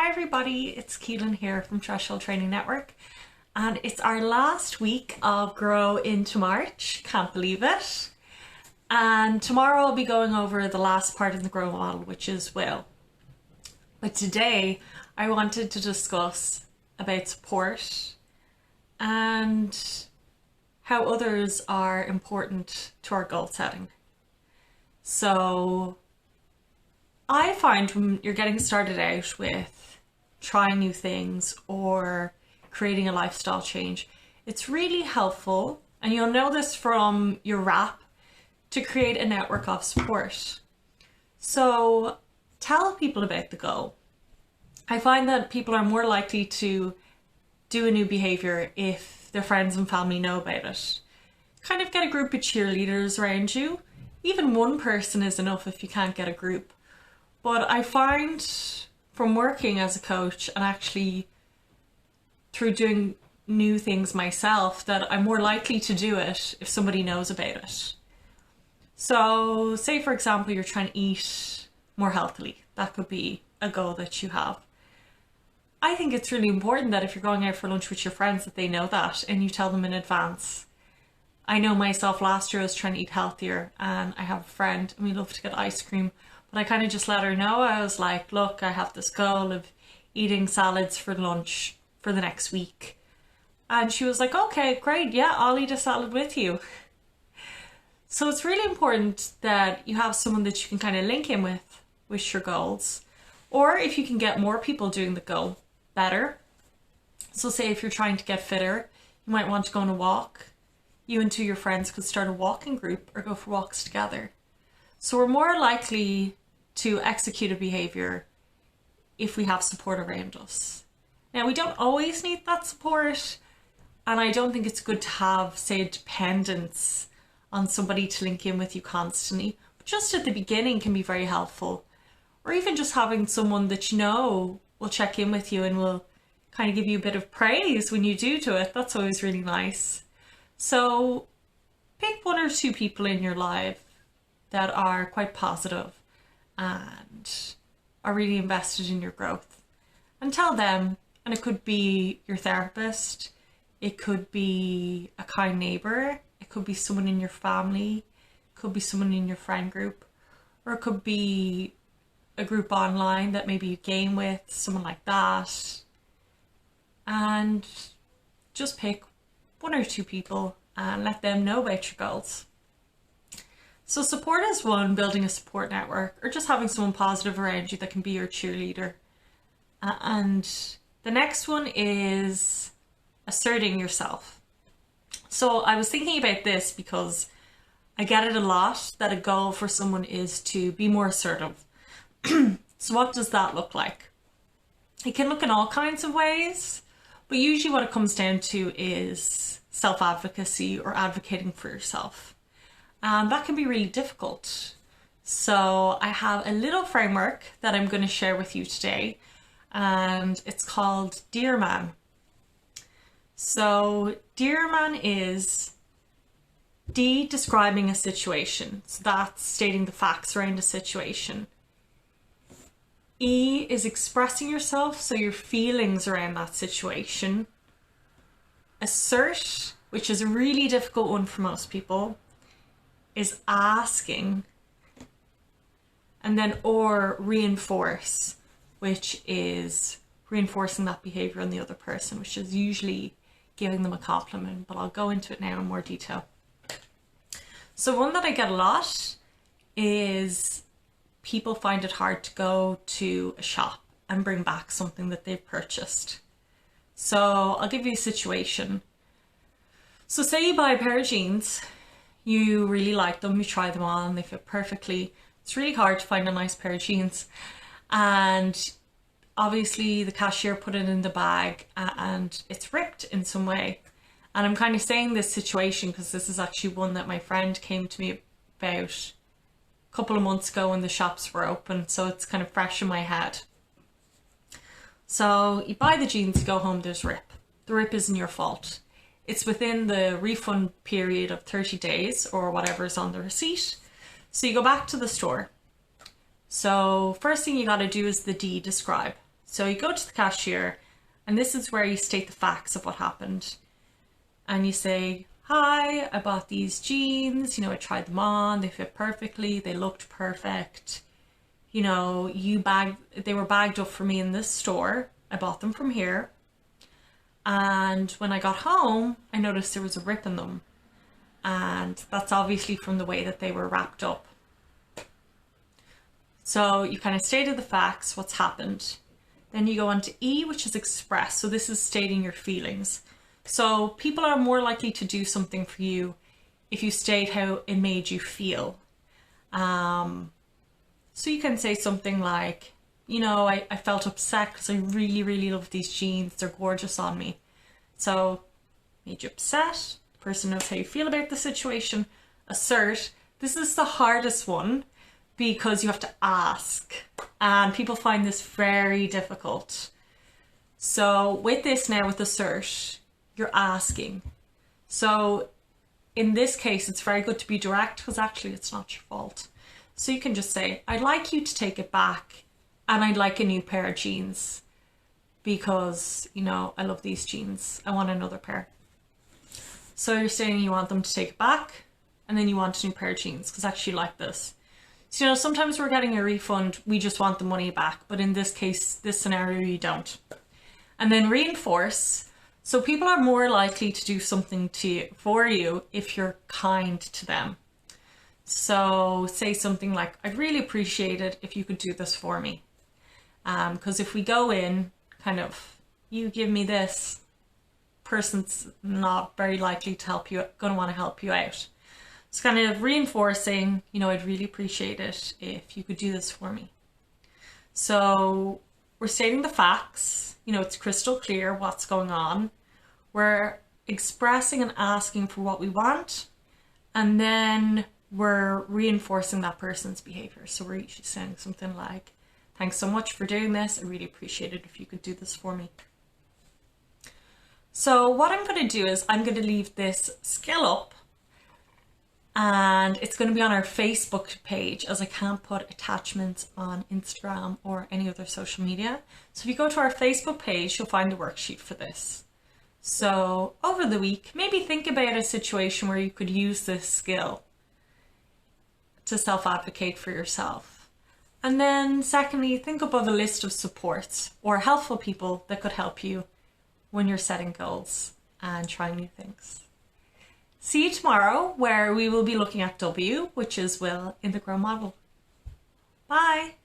Hi everybody, it's Keelin here from Threshold Training Network, and it's our last week of Grow into March. Can't believe it. And tomorrow I'll be going over the last part of the Grow model, which is will. But today I wanted to discuss about support and how others are important to our goal setting. So I find when you're getting started out with trying new things or creating a lifestyle change, it's really helpful, and you'll know this from your wrap, to create a network of support. So tell people about the goal. I find that people are more likely to do a new behavior if their friends and family know about it. Kind of get a group of cheerleaders around you. Even one person is enough if you can't get a group. But I find from working as a coach and actually through doing new things myself that I'm more likely to do it if somebody knows about it. So say for example you're trying to eat more healthily. That could be a goal that you have. I think it's really important that if you're going out for lunch with your friends that they know that and you tell them in advance. I know myself, last year I was trying to eat healthier and I have a friend and we love to get ice cream. But I kind of just let her know. I was like, look, I have this goal of eating salads for lunch for the next week. And she was like, okay, great. Yeah, I'll eat a salad with you. So it's really important that you have someone that you can kind of link in with your goals. Or if you can get more people doing the goal, better. So say if you're trying to get fitter, you might want to go on a walk. You and two of your friends could start a walking group or go for walks together. So we're more likely to execute a behavior if we have support around us. Now, we don't always need that support, and I don't think it's good to have, say, dependence on somebody to link in with you constantly, but just at the beginning can be very helpful. Or even just having someone that you know will check in with you and will kind of give you a bit of praise when you do it. That's always really nice. So pick one or two people in your life that are quite positive and are really invested in your growth, and tell them. And it could be your therapist, it could be a kind neighbor, it could be someone in your family, it could be someone in your friend group, or it could be a group online that maybe you game with, someone like that. And just pick one or two people and let them know about your goals. So support is one, building a support network, or just having someone positive around you that can be your cheerleader. And the next one is asserting yourself. So I was thinking about this because I get it a lot that a goal for someone is to be more assertive. So what does that look like? It can look in all kinds of ways, but usually what it comes down to is self-advocacy or advocating for yourself. And that can be really difficult. So I have a little framework that I'm going to share with you today, and it's called Dear Man. So Dear Man is D, describing a situation. So that's stating the facts around a situation. E is expressing yourself, so your feelings around that situation. Assert, which is a really difficult one for most people, is asking. And then or reinforce, which is reinforcing that behavior on the other person, which is usually giving them a compliment, but I'll go into it now in more detail. So one that I get a lot is people find it hard to go to a shop and bring back something that they've purchased. So I'll give you a situation. So say you buy a pair of jeans, you really like them, you try them on, they fit perfectly. It's really hard to find a nice pair of jeans. And obviously the cashier put it in the bag and it's ripped in some way. And I'm kind of saying this situation because this is actually one that my friend came to me about a couple of months ago when the shops were open. So it's kind of fresh in my head. So you buy the jeans, you go home, there's rip. The rip isn't your fault. It's within the refund period of 30 days or whatever's on the receipt. So you go back to the store. So first thing you got to do is the D, describe. So you go to the cashier, and this is where you state the facts of what happened. And you say, hi, I bought these jeans, I tried them on, they fit perfectly, they looked perfect. They were bagged up for me in this store. I bought them from here. And when I got home, I noticed there was a rip in them. And that's obviously from the way that they were wrapped up. So you kind of stated the facts, what's happened. Then you go on to E, which is express. So this is stating your feelings. So people are more likely to do something for you if you state how it made you feel. So you can say something like, I felt upset because I really, really love these jeans. They're gorgeous on me. So made you upset. The person knows how you feel about the situation. Assert. This is the hardest one because you have to ask. And people find this very difficult. So with this now, with assert, you're asking. So in this case, it's very good to be direct because actually it's not your fault. So you can just say, I'd like you to take it back and I'd like a new pair of jeans because, I love these jeans. I want another pair. So you're saying you want them to take it back and then you want a new pair of jeans because actually you like this. So, sometimes we're getting a refund, we just want the money back. But in this case, this scenario, you don't. And then reinforce. So people are more likely to do something for you if you're kind to them. So say something like, I'd really appreciate it if you could do this for me. Because if we go in, kind of, you give me this, person's not very likely to going to want to help you out. It's kind of reinforcing, I'd really appreciate it if you could do this for me. So we're stating the facts, it's crystal clear what's going on. We're expressing and asking for what we want, and then we're reinforcing that person's behavior. So we're usually saying something like, thanks so much for doing this. I really appreciate it if you could do this for me. So what I'm going to do is I'm going to leave this skill up, and it's going to be on our Facebook page as I can't put attachments on Instagram or any other social media. So if you go to our Facebook page, you'll find the worksheet for this. So over the week, maybe think about a situation where you could use this skill to self-advocate for yourself. And then secondly, think up of a list of supports or helpful people that could help you when you're setting goals and trying new things. See you tomorrow, where we will be looking at W, which is will in the grow model. Bye.